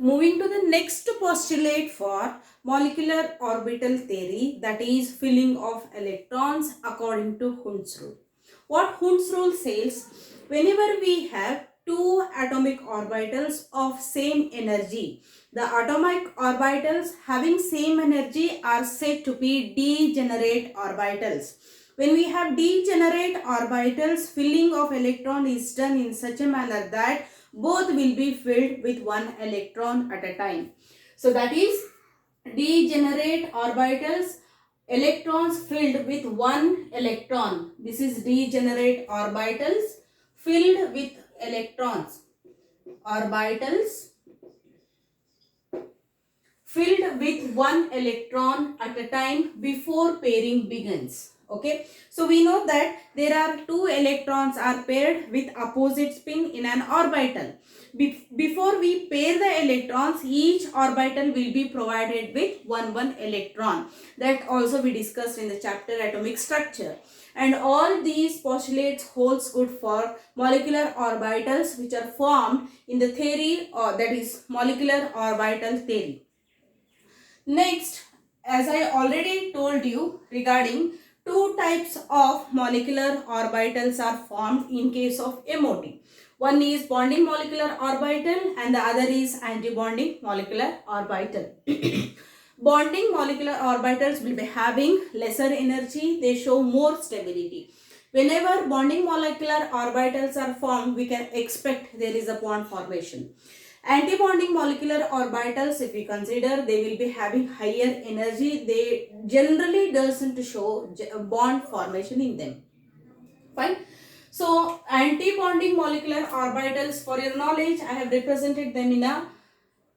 Moving to the next postulate for molecular orbital theory, that is filling of electrons according to Hund's rule. What Hund's rule says, whenever we have two atomic orbitals of same energy, the atomic orbitals having same energy are said to be degenerate orbitals. When we have degenerate orbitals, filling of electron is done in such a manner that both will be filled with one electron at a time. So that is degenerate orbitals, electrons filled with one electron. This is degenerate orbitals filled with electrons. Orbitals filled with one electron at a time before pairing begins. Okay, so we know that there are two electrons are paired with opposite spin in an orbital. Before we pair the electrons, each orbital will be provided with one electron. That also we discussed in the chapter atomic structure. And all these postulates holds good for molecular orbitals which are formed in the theory, or that is molecular orbital theory. Next, as I already told you, regarding two types of molecular orbitals are formed in case of MOT. One is bonding molecular orbital and the other is anti-bonding molecular orbital. Bonding molecular orbitals will be having lesser energy, they show more stability. Whenever bonding molecular orbitals are formed, we can expect there is a bond formation. Antibonding molecular orbitals, if we consider, they will be having higher energy. They generally doesn't show bond formation in them. Fine. So, antibonding molecular orbitals, for your knowledge, I have represented them in a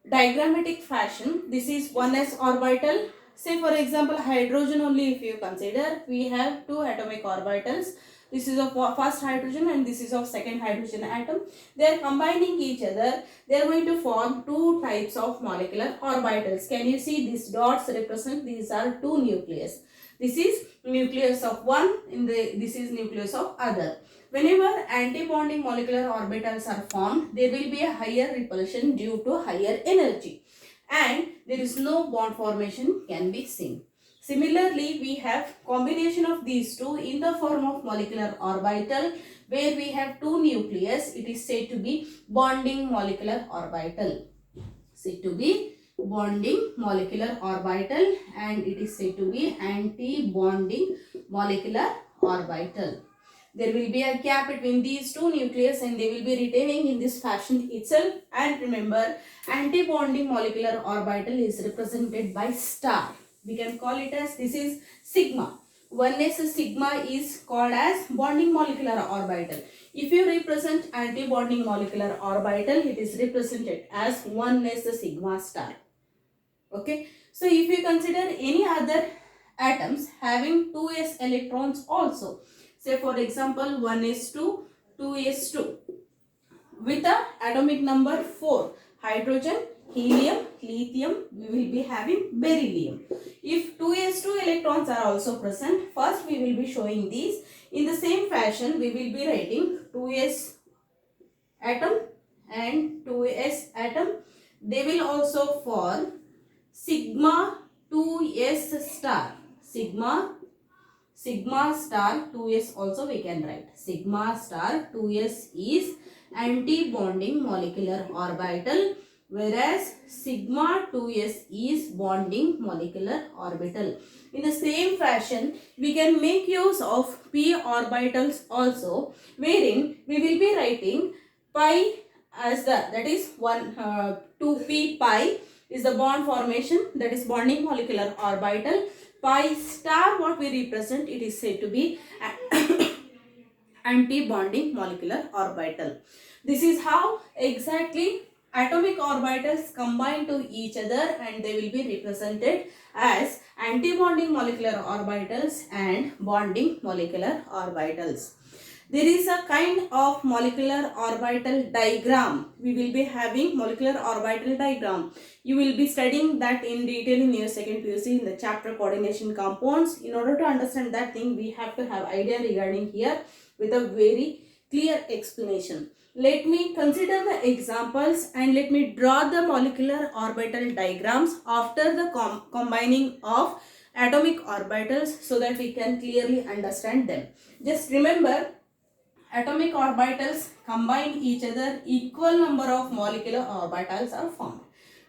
diagrammatic fashion. This is 1s orbital. Say for example, hydrogen only if you consider, we have two atomic orbitals. This is of first hydrogen and this is of second hydrogen atom. They are combining each other. They are going to form two types of molecular orbitals. Can you see these dots represent? These are two nucleus. This is nucleus of one, this is nucleus of other. Whenever antibonding molecular orbitals are formed, there will be a higher repulsion due to higher energy and there is no bond formation can be seen. Similarly, we have combination of these two in the form of molecular orbital where we have two nucleus. It is said to be bonding molecular orbital. Said to be bonding molecular orbital and it is said to be anti-bonding molecular orbital. There will be a gap between these two nucleus and they will be retaining in this fashion itself. And remember, anti-bonding molecular orbital is represented by star. We can call it as, this is sigma. 1s sigma is called as bonding molecular orbital. If you represent anti-bonding molecular orbital, it is represented as 1s sigma star. Okay. So if you consider any other atoms having 2s electrons also, say for example 1s2, 2s2 with the atomic number 4, hydrogen, helium, lithium, we will be having beryllium. If 2s2 electrons are also present, first we will be showing these. In the same fashion, we will be writing 2s atom and 2s atom. They will also form sigma 2s star. Sigma star 2s also we can write. Sigma star 2s is anti-bonding molecular orbital, whereas sigma 2s is bonding molecular orbital. In the same fashion, we can make use of p orbitals also, wherein we will be writing pi as that is 2p pi is the bond formation, that is bonding molecular orbital. Pi star, what we represent, it is said to be anti-bonding molecular orbital. This is how exactly atomic orbitals combine to each other and they will be represented as anti-bonding molecular orbitals and bonding molecular orbitals. There is a kind of molecular orbital diagram. We will be having molecular orbital diagram. You will be studying that in detail in your second PUC in the chapter coordination compounds. In order to understand that thing, we have to have idea regarding here with a very clear explanation. Let me consider the examples and let me draw the molecular orbital diagrams after the combining of atomic orbitals so that we can clearly understand them. Just remember, atomic orbitals combine each other, equal number of molecular orbitals are formed.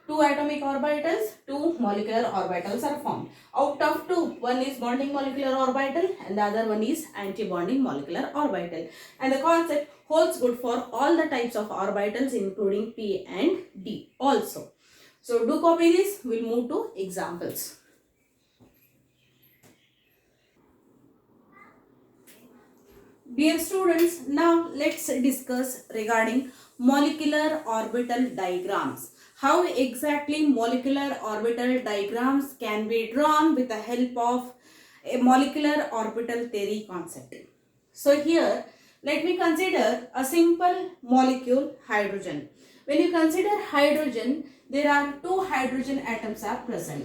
Two atomic orbitals, two molecular orbitals are formed. Out of two, one is bonding molecular orbital and the other one is anti-bonding molecular orbital. And the concept holds good for all the types of orbitals including p and d also. So do copy this. We'll move to examples. Dear students, now let's discuss regarding molecular orbital diagrams. How exactly molecular orbital diagrams can be drawn with the help of a molecular orbital theory concept. So here, let me consider a simple molecule, hydrogen. When you consider hydrogen, there are two hydrogen atoms are present.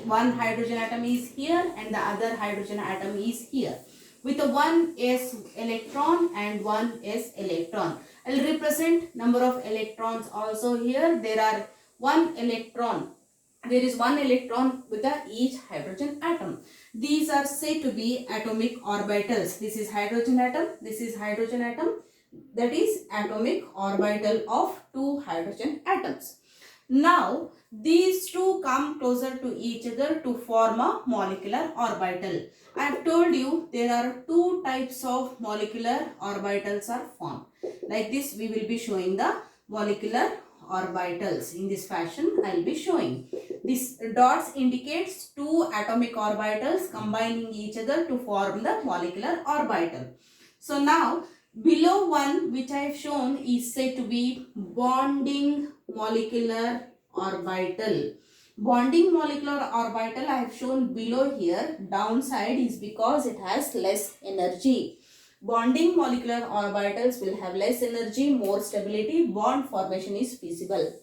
One hydrogen atom is here and the other hydrogen atom is here, with a 1s electron and 1s electron. I will represent number of electrons also here. There are one electron. There is one electron with each hydrogen atom. These are said to be atomic orbitals. This is hydrogen atom. This is hydrogen atom. That is atomic orbital of two hydrogen atoms. Now, these two come closer to each other to form a molecular orbital. I have told you there are two types of molecular orbitals are formed. Like this, we will be showing the molecular orbitals. In this fashion, I will be showing. This dots indicates two atomic orbitals combining each other to form the molecular orbital. So now, below one which I have shown is said to be bonding molecular orbital. Bonding molecular orbital I have shown below here. Downside is because it has less energy. Bonding molecular orbitals will have less energy, more stability, bond formation is feasible.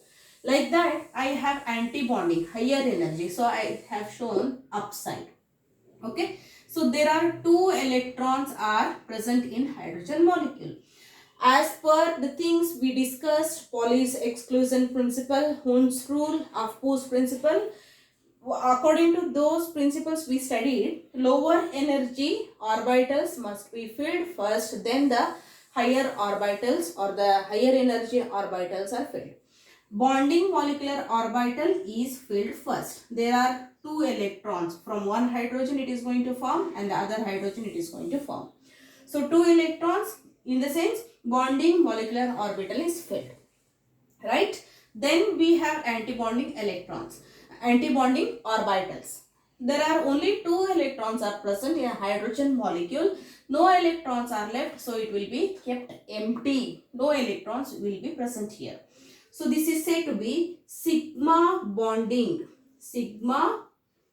Like that, I have anti-bonding, higher energy. So I have shown upside. Okay. So there are two electrons are present in hydrogen molecule. As per the things we discussed, Pauli's exclusion principle, Hund's rule, Afpu's principle, according to those principles we studied, lower energy orbitals must be filled first, then the higher orbitals or the higher energy orbitals are filled. Bonding molecular orbital is filled first. There are two electrons. From one hydrogen it is going to form and the other hydrogen it is going to form. So two electrons, in the sense bonding molecular orbital is filled. Right? Then we have antibonding electrons, antibonding orbitals. There are only two electrons are present in a hydrogen molecule. No electrons are left, so it will be kept empty. No electrons will be present here. So this is said to be sigma bonding. Sigma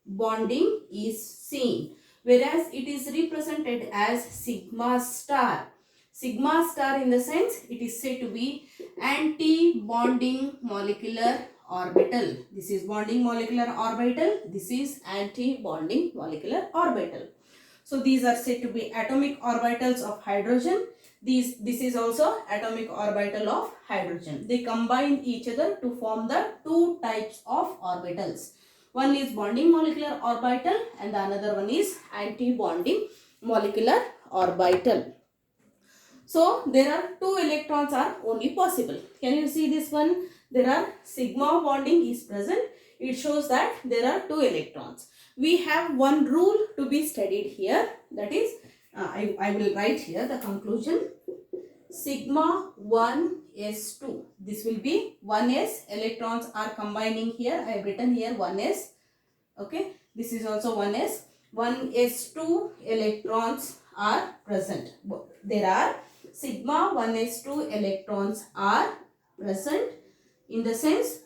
bonding is seen, whereas it is represented as sigma star. Sigma star in the sense it is said to be anti-bonding molecular orbital. This is bonding molecular orbital. This is anti-bonding molecular orbital. So these are said to be atomic orbitals of hydrogen. This is also atomic orbital of hydrogen. They combine each other to form the two types of orbitals. One is bonding molecular orbital and the another one is anti-bonding molecular orbital. So there are two electrons are only possible. Can you see this one? There are sigma bonding is present. It shows that there are two electrons. We have one rule to be studied here. That is, I will write here the conclusion. Sigma 1s2. This will be 1s. Electrons are combining here. I have written here 1s. Okay. This is also 1s. 1s2 electrons are present. There are sigma 1s2 electrons are present, in the sense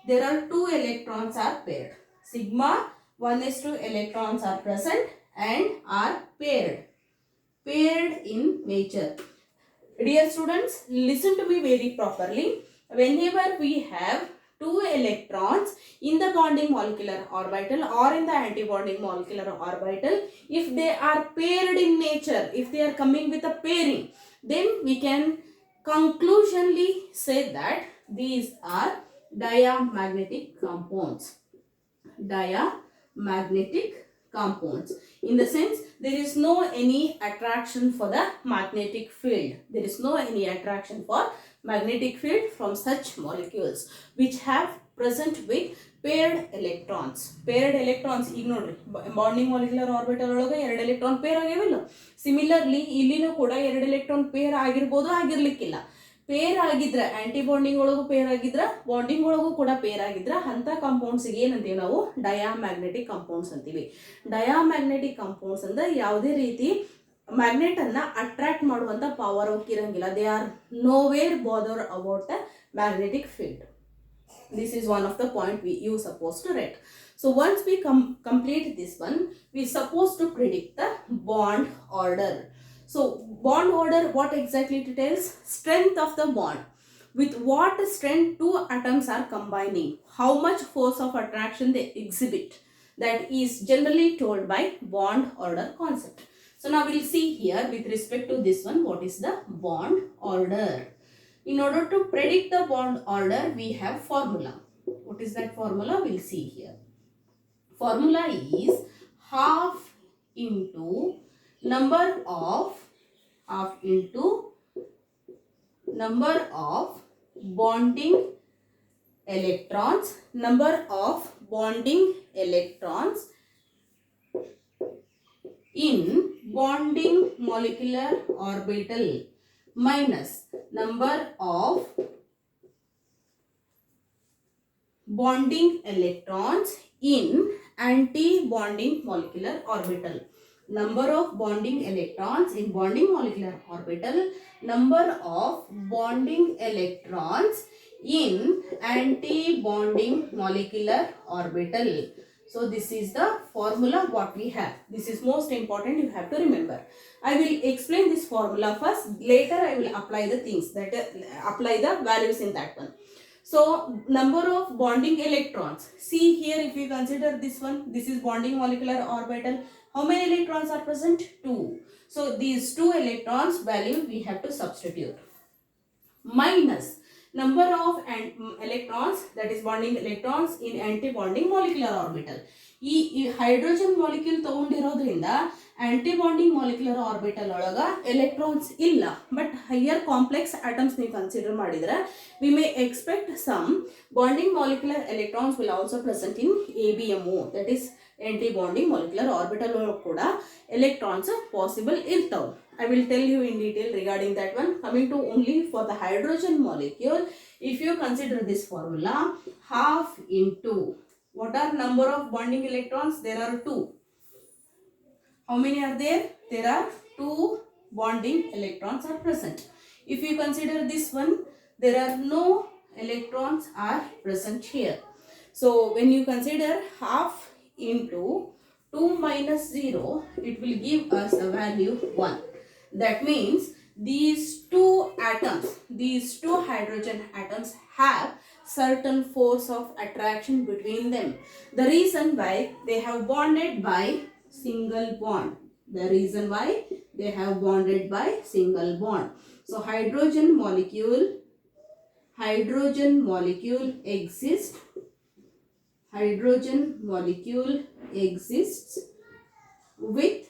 there are two electrons are paired. Sigma 1s2 electrons are present and are paired in nature. Dear students, listen to me very properly. Whenever we have two electrons in the bonding molecular orbital or in the antibonding molecular orbital, if they are paired in nature, if they are coming with a pairing, then we can conclusionally say that these are diamagnetic compounds. Diamagnetic compounds. In the sense, there is no any attraction for the magnetic field. There is no any attraction for magnetic field from such molecules which have present with paired electrons. Paired electrons ಈಗ ನೋಡ್ರಿ bonding molecular orbital ಒಳಗೆ ಎರಡು electron pair ಆಗಿವೆಲ್ಲ. Similarly ಇಲ್ಲಿನೂ ಕೂಡ ಎರಡು electron pair ಆಗಿರ್ಬೋದು, ಆಗಿರ್ಲಿಕ್ಕಿಲ್ಲ. Peer ಆಗಿದ್ರೆ aunty bonding ಒಳಗೂ ಪೇರ್ ಆಗಿದ್ರ, ಬಾಂಡಿಂಗ್ ಒಳಗೂ ಕೂಡ ಪೇರ್ ಆಗಿದ್ರ ಅಂತ ಕಾಂಪೌಂಡ್ಸ್ ಏನಂತೀವಿ ನಾವು ಡಯಾಮ್ಯಾಗ್ನೆಟಿಕ್ ಕಾಂಪೌಂಡ್ಸ್ ಅಂತೀವಿ. ಡಯಾಮ್ಯಾಗ್ನೆಟಿಕ್ ಕಾಂಪೌಂಡ್ಸ್ ಅಂದ್ರೆ ಯಾವುದೇ ರೀತಿ ಮ್ಯಾಗ್ನೆಟ್ ಅನ್ನ ಅಟ್ರಾಕ್ಟ್ ಮಾಡುವಂತ ಪವರ್ ಇರಂಗಿಲ್ಲ. They are nowhere bother about the magnetic field. This is one of the point you supposed to write. So once we complete this one, we supposed to predict the bond order. So bond order, what exactly it tells? Strength of the bond. With what strength two atoms are combining, how much force of attraction they exhibit. That is generally told by bond order concept. So now we'll see here with respect to this one, what is the bond order. In order to predict the bond order, we have formula. What is that formula? We'll see here. Formula is half into number of bonding electrons, number of bonding electrons in bonding molecular orbital minus number of bonding electrons in anti-bonding molecular orbital. Number of bonding electrons in bonding molecular orbital, number of bonding electrons in anti-bonding molecular orbital. So this is the formula what we have. This is most important, you have to remember. I will explain this formula first, later I will apply the things, that apply the values in that one. So number of bonding electrons. See here, if you consider this one, this is bonding molecular orbital. How many electrons are present? 2. So these 2 electrons value we have to substitute. Minus number of electrons, that is bonding electrons in anti-bonding molecular orbital. ಈ hydrogen molecule ತಗೊಂಡಿರೋದ್ರಿಂದ anti bonding molecular orbital ಒಳಗ electrons ಇಲ್ಲ. But higher complex atoms ನೀವು consider ಮಾಡಿದ್ರೆ we may expect some bonding molecular electrons will also present in ABMO, that is anti bonding molecular orbital ಒಳಗೆ ಕೂಡ electrons possible ಇರ್ತಾವೆ. I will tell you in detail regarding that one. Coming to only for the hydrogen molecule, if you consider this formula, half into what are number of bonding electrons? There are 2. How many are there? There are 2 bonding electrons are present. If you consider this one, there are no electrons are present here. So when you consider half into 2 minus 0, it will give us a value 1. That means these 2 atoms, these 2 hydrogen atoms have certain force of attraction between them. The reason why they have bonded by single bond. The reason why they have bonded by single bond. So hydrogen molecule exists. Hydrogen molecule exists with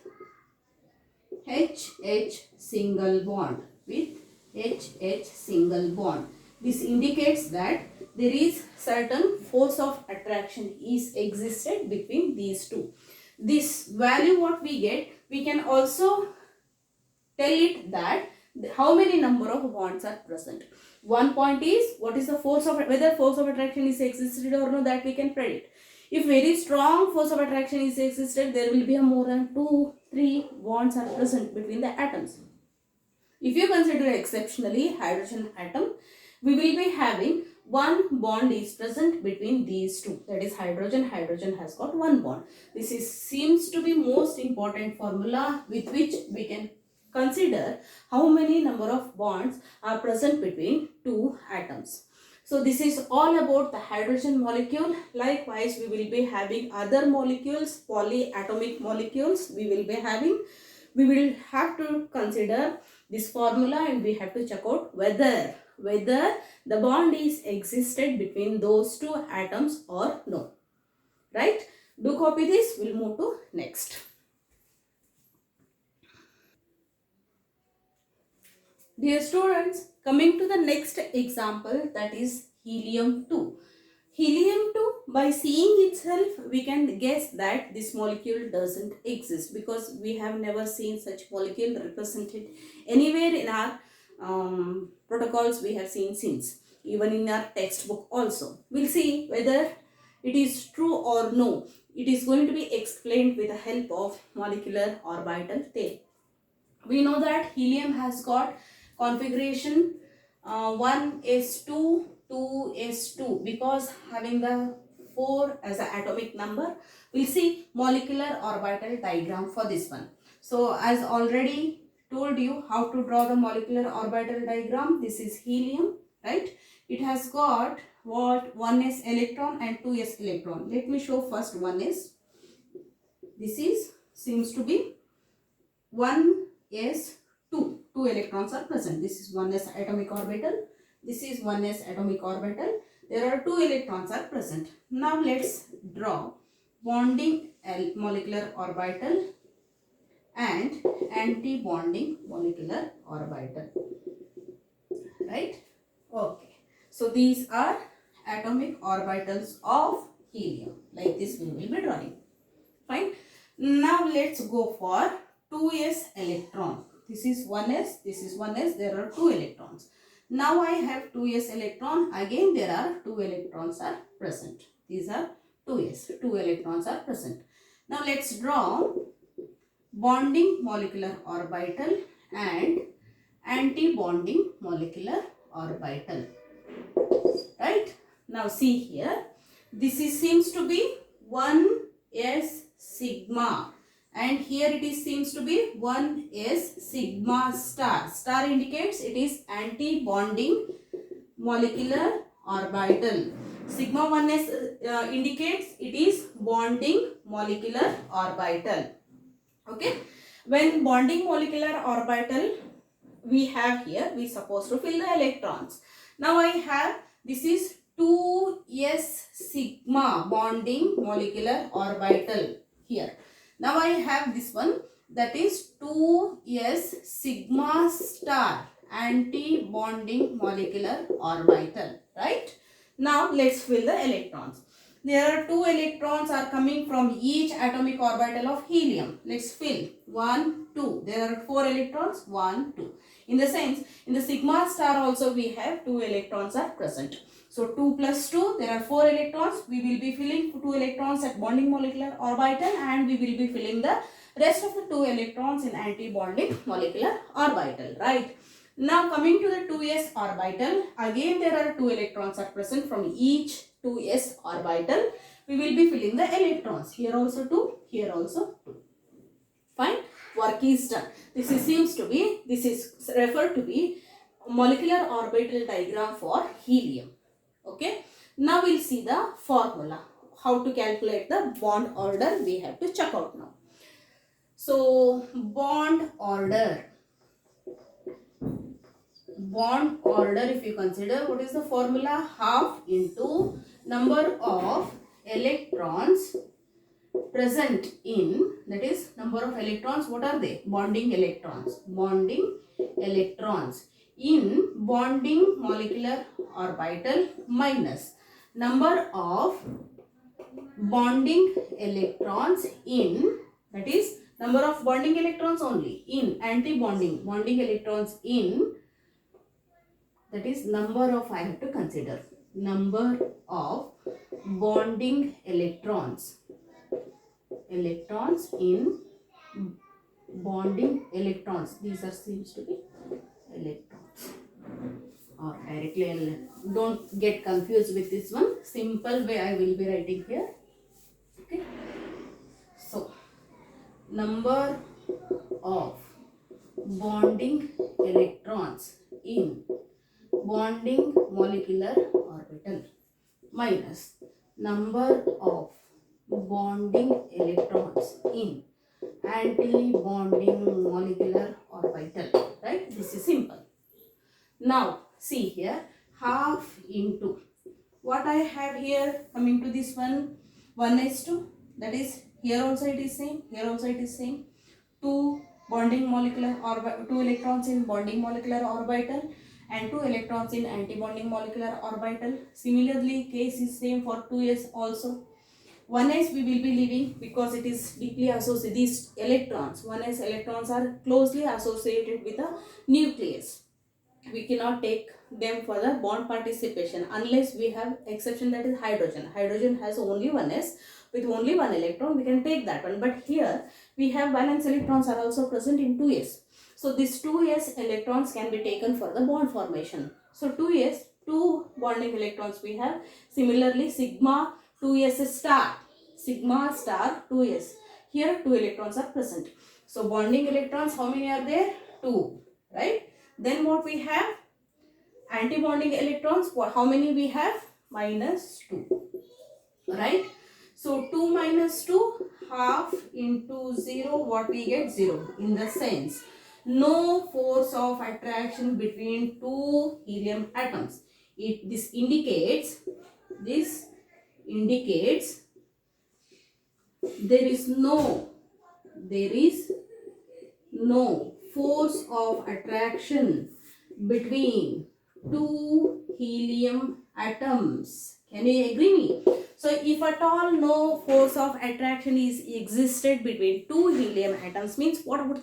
HH single bond. With HH single bond. This indicates that there is certain force of attraction is existed between these 2. This value what we get, we can also tell it that how many number of bonds are present. One point is what is the force of, whether force of attraction is existed or not, that we can predict. If very strong force of attraction is existed, there will be a more than 2-3 bonds are present between the atoms. If you consider exceptionally hydrogen atom, we will be having one bond is present between these 2, that is hydrogen has got one bond. This is seems to be most important formula with which we can consider how many number of bonds are present between 2 atoms. So this is all about the hydrogen molecule. Likewise, we will be having other molecules, polyatomic molecules we will be having. We will have to consider this formula and we have to check out whether the bond is existed between those two atoms or no. Right? Do copy this. We'll move to next. Dear students, coming to the next example, that is helium-2. Helium-2, by seeing itself, we can guess that this molecule doesn't exist because we have never seen such molecule represented anywhere in our protocols we have seen since, even in our textbook also. We'll see whether it is true or no. It is going to be explained with the help of molecular orbital theory. We know that helium has got configuration 1s2 2s2 because having the 4 as an atomic number. We'll see molecular orbital diagram for this one. So as already told you how to draw the molecular orbital diagram, this is helium, right? It has got what 1s electron and 2s electron. Let me show first 1s. This is seems to be 1s2. Two electrons are present. This is 1s atomic orbital. This is 1s atomic orbital. There are 2 electrons are present. Now let's draw bonding molecular orbital and anti-bonding molecular orbital. Right? Okay. So these are atomic orbitals of helium. Like this we will be drawing. Fine. Now let's go for 2s electron. This is 1s, this is 1s, there are 2 electrons. Now I have 2s electron, again there are 2 electrons are present. These are 2s, 2 electrons are present. Now let's draw bonding molecular orbital and anti-bonding molecular orbital. Right? Now see here, this is seems to be 1s sigma. And here it is seems to be 1s sigma star. Star indicates it is anti-bonding molecular orbital. Sigma 1s indicates it is bonding molecular orbital. Okay. When bonding molecular orbital we have here, we supposed to fill the electrons. Now I have, this is 2s sigma bonding molecular orbital here. Now I have this one, that is 2s sigma star anti-bonding molecular orbital, right? Now let's fill the electrons. There are 2 electrons are coming from each atomic orbital of helium. Let's fill 1, 2. There are 4 electrons, 1, 2. In the sense, in the sigma star also we have 2 electrons are present. So 2 plus 2, there are 4 electrons. We will be filling 2 electrons at bonding molecular orbital and we will be filling the rest of the 2 electrons in anti-bonding molecular orbital, right? Now coming to the 2s orbital, again there are 2 electrons are present from each 2s orbital. We will be filling the electrons. Here also 2, here also 2. Fine, work is done. This is referred to be molecular orbital diagram for helium. Okay, now we'll see the formula. How to calculate the bond order we have to check out now. So bond order, if you consider, what is the formula? Half into number of electrons present in, that is number of electrons, what are they? Bonding electrons in bonding molecular orbital minus number of bonding electrons in, that is number of bonding electrons only, in anti-bonding electrons in, that is number of, I have to consider number of bonding electrons in bonding electrons. These are seems to be electrons. Or directly, don't get confused with this one. Simple way I will be writing here. Okay. So number of bonding electrons in bonding molecular orbital minus number of bonding electrons in anti-bonding molecular orbital, right? This is simple. Now see here, half into what I have here, coming to this one, 1s2, that is here also it is same, here also it is same. Two electrons in bonding molecular orbital and 2 electrons in antibonding molecular orbital. Similarly, case is same for 2s also. 1s we will be leaving because it is deeply associated. These electrons, 1s electrons are closely associated with the nucleus. We cannot take them for the bond participation unless we have exception, that is hydrogen. Hydrogen has only 1s, with only one electron we can take that one, but here we have valence electrons are also present in 2s. So these 2s electrons can be taken for the bond formation. So 2s, 2 bonding electrons we have. Similarly, sigma 2s star, sigma star 2s, here 2 electrons are present. So bonding electrons, how many are there? 2, right? Then what we have? Antibonding electrons, how many we have? -2, right? So 2 minus 2, half into 0, what we get? 0. In the sense, no force of attraction between two helium atoms. This indicates there is no force of attraction between two helium atoms. Can you agree me? So if at all no force of attraction is existed between two helium atoms, means what about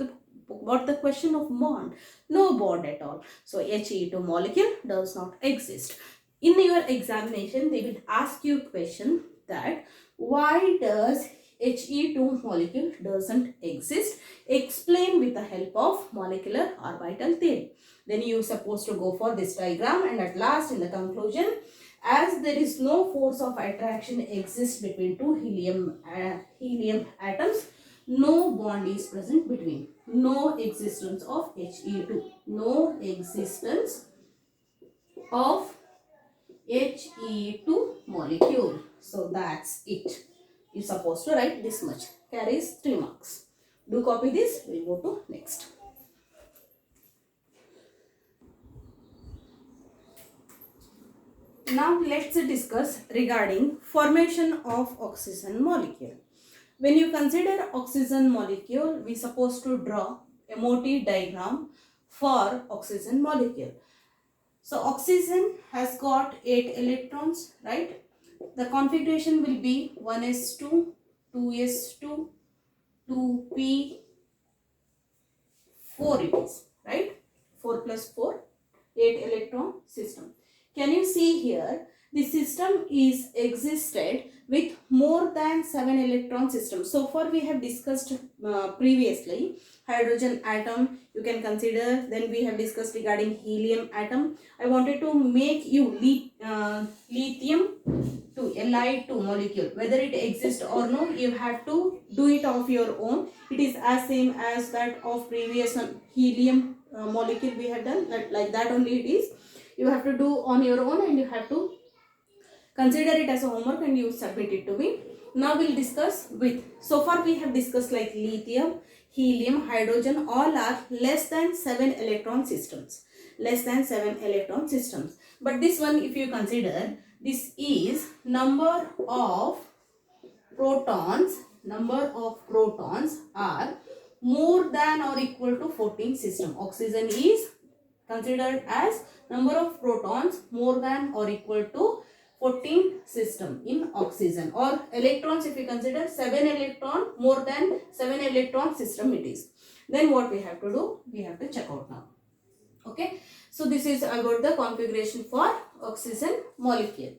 the question of bond? No bond at all. So He2 molecule does not exist. In your examination, they will ask you a question that why does He2 molecule doesn't exist? Explain with the help of molecular orbital theory. Then you are supposed to go for this diagram, and at last in the conclusion, as there is no force of attraction exists between two helium atoms, no bond is present between. No existence of He2. No existence of He2 molecule. So that's it. You're supposed to write this much. Carries 3 marks. Do copy this. We'll go to next. Now let's discuss regarding formation of oxygen molecule. When you consider oxygen molecule, we supposed to draw a motif diagram for oxygen molecule. So oxygen has got 8 electrons, right? The configuration will be 1s2, 2s2, 2p, 4 it is, right? 4 plus 4, 8 electron system. Can you see here, the system is existed with more than 7 electron system. So far we have discussed previously hydrogen atom, you can consider. Then we have discussed regarding helium atom. I wanted to make you lithium to Li2 molecule, whether it exists or no, you have to do it of your own. It is as same as that of previous helium molecule we have done, like that only it is. You have to do on your own, and you have to consider it as a homework and you submit it to me. Now we'll discuss with, so far we have discussed like lithium, helium, hydrogen, all are less than 7 electron systems. Less than 7 electron systems. But this one, if you consider, this is number of protons are more than or equal to 14 system. Oxygen is considered as number of protons more than or equal to 14 system in oxygen, or electrons if you consider 7 electron, more than 7 electron system it is. Then what we have to do? We have to check out now. Okay. So this is about the configuration for oxygen molecule.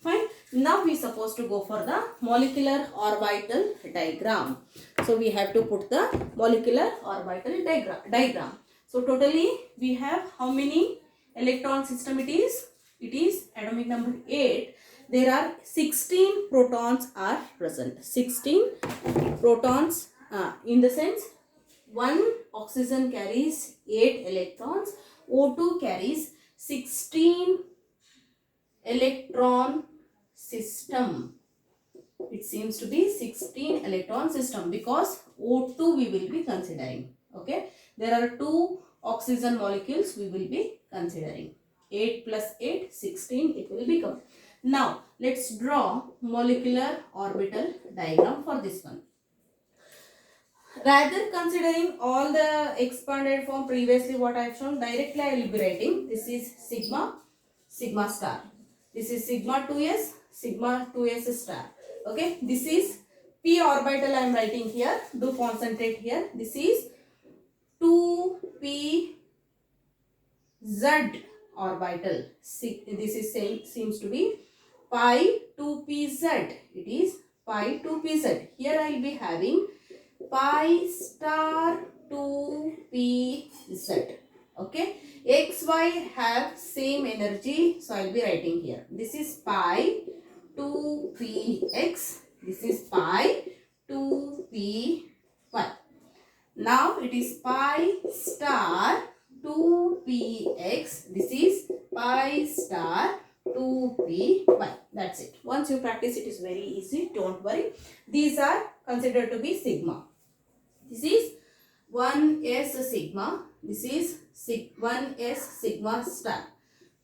Fine. Now we are supposed to go for the molecular orbital diagram. So we have to put the molecular orbital diagram. So totally we have how many electron system it is? It is atomic number 8. There are 16 protons are present. 16 protons in the sense one oxygen carries 8 electrons. O2 carries 16 electron system. It seems to be 16 electron system because O2 we will be considering. Okay. there are 2 oxygen molecules we will be considering. 8 plus 8, 16 it will become. Now, let's draw molecular orbital diagram for this one. Rather considering all the expanded form previously what I have shown, directly I will be writing this is sigma, sigma star. This is sigma 2s, sigma 2s star. Okay, this is p orbital I am writing here. Do concentrate here. This is 2p z orbital. This is seems to be pi 2pz. It is pi 2pz. Here I will be having pi star 2pz. Okay, xy have same energy, so I will be writing here. This is pi 2px. This is pi 2py. Now it is pi star 2px. This is pi star 2py. That's it. Once you practice, it is very easy. Don't worry. These are considered to be sigma. This is 1s sigma. This is 1s sigma star.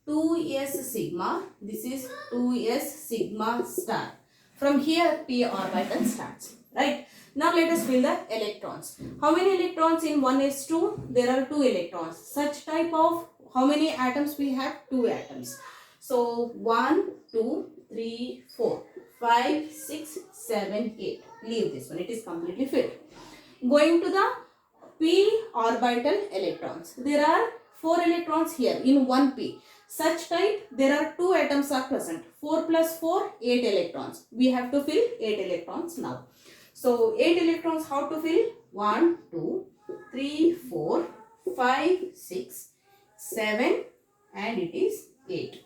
2s sigma. This is 2s sigma star. From here, p orbital starts. Right? Now let us fill the electrons. How many electrons in 1s2? There are 2 electrons. Such type of, how many atoms we have? 2 atoms. So 1, 2, 3, 4, 5, 6, 7, 8. Leave this one. It is completely filled. Going to the p orbital electrons. There are 4 electrons here in 1p. Such type, there are 2 atoms are present. 4 plus 4, 8 electrons. We have to fill 8 electrons now. So 8 electrons, how to fill? 1, 2, 3, 4, 5, 6, 7 and it is 8.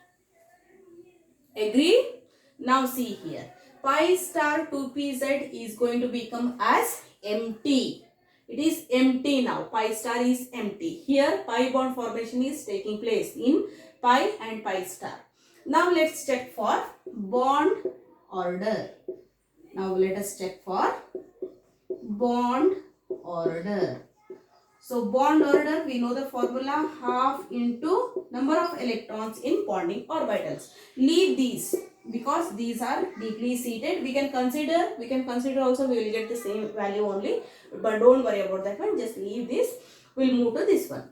Agree? Now see here. Pi star 2pz is going to become as empty. It is empty now. Pi star is empty. Here pi bond formation is taking place in pi and pi star. Now let's check for bond order. Now let us check for bond order. So bond order, we know the formula, half into number of electrons in bonding orbitals. Leave these because these are deeply seated. We can consider also, we will get the same value only, but don't worry about that one. Just leave this. We'll move to this one.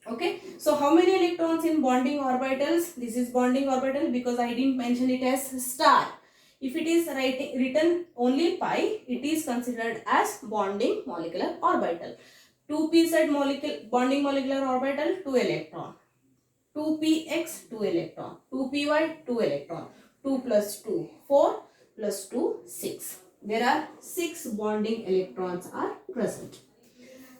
Okay, so how many electrons in bonding orbitals? This is bonding orbital because I didn't mention it as star. If it is written only pi, it is considered as bonding molecular orbital. 2pz bonding molecular orbital, 2 electron. 2px, 2 electron. 2py, 2 electron. 2 plus 2, 4 plus 2, 6. There are 6 bonding electrons are present.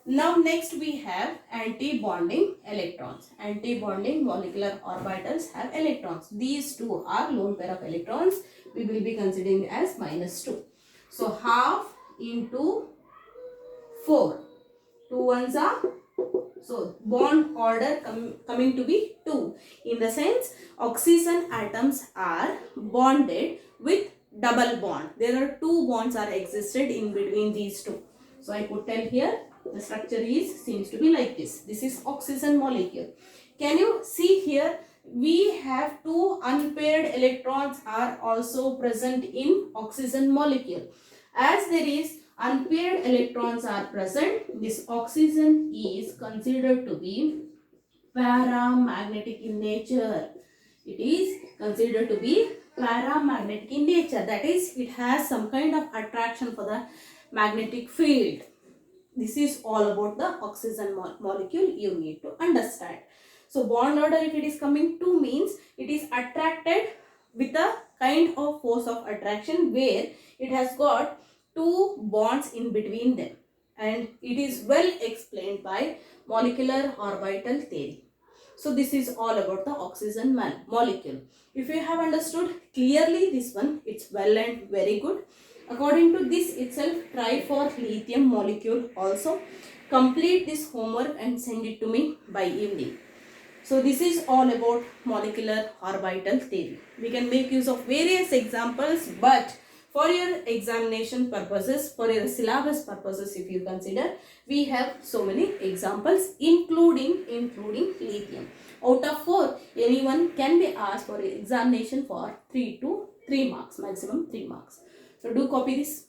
Now next we have anti-bonding electrons. Anti-bonding molecular orbitals have electrons. These two are lone pair of electrons. We will be considering as -2. So half into 4. 2 ones are, so bond order coming to be 2. In the sense, oxygen atoms are bonded with double bond. There are 2 bonds are existed in between these two. So I could tell here the structure seems to be like this. This is oxygen molecule. Can you see here? We have 2 unpaired electrons are also present in oxygen molecule. As there is unpaired electrons are present, this oxygen is considered to be paramagnetic in nature. It is considered to be paramagnetic in nature. That is, it has some kind of attraction for the magnetic field. This is all about the oxygen molecule you need to understand. So bond order, if it is coming to, means it is attracted with a kind of force of attraction where it has got 2 bonds in between them, and it is well explained by molecular orbital theory. So this is all about the oxygen molecule. If you have understood clearly this one, it's well and very good. According to this itself, try for lithium molecule also. Complete this homework and send it to me by evening. So this is all about molecular orbital theory. We can make use of various examples, but For your examination purposes, for your syllabus purposes, if you consider, we have so many examples, including lithium. Out of 4, anyone can be asked for examination for 3 to 3 marks, maximum 3 marks. So do copy this.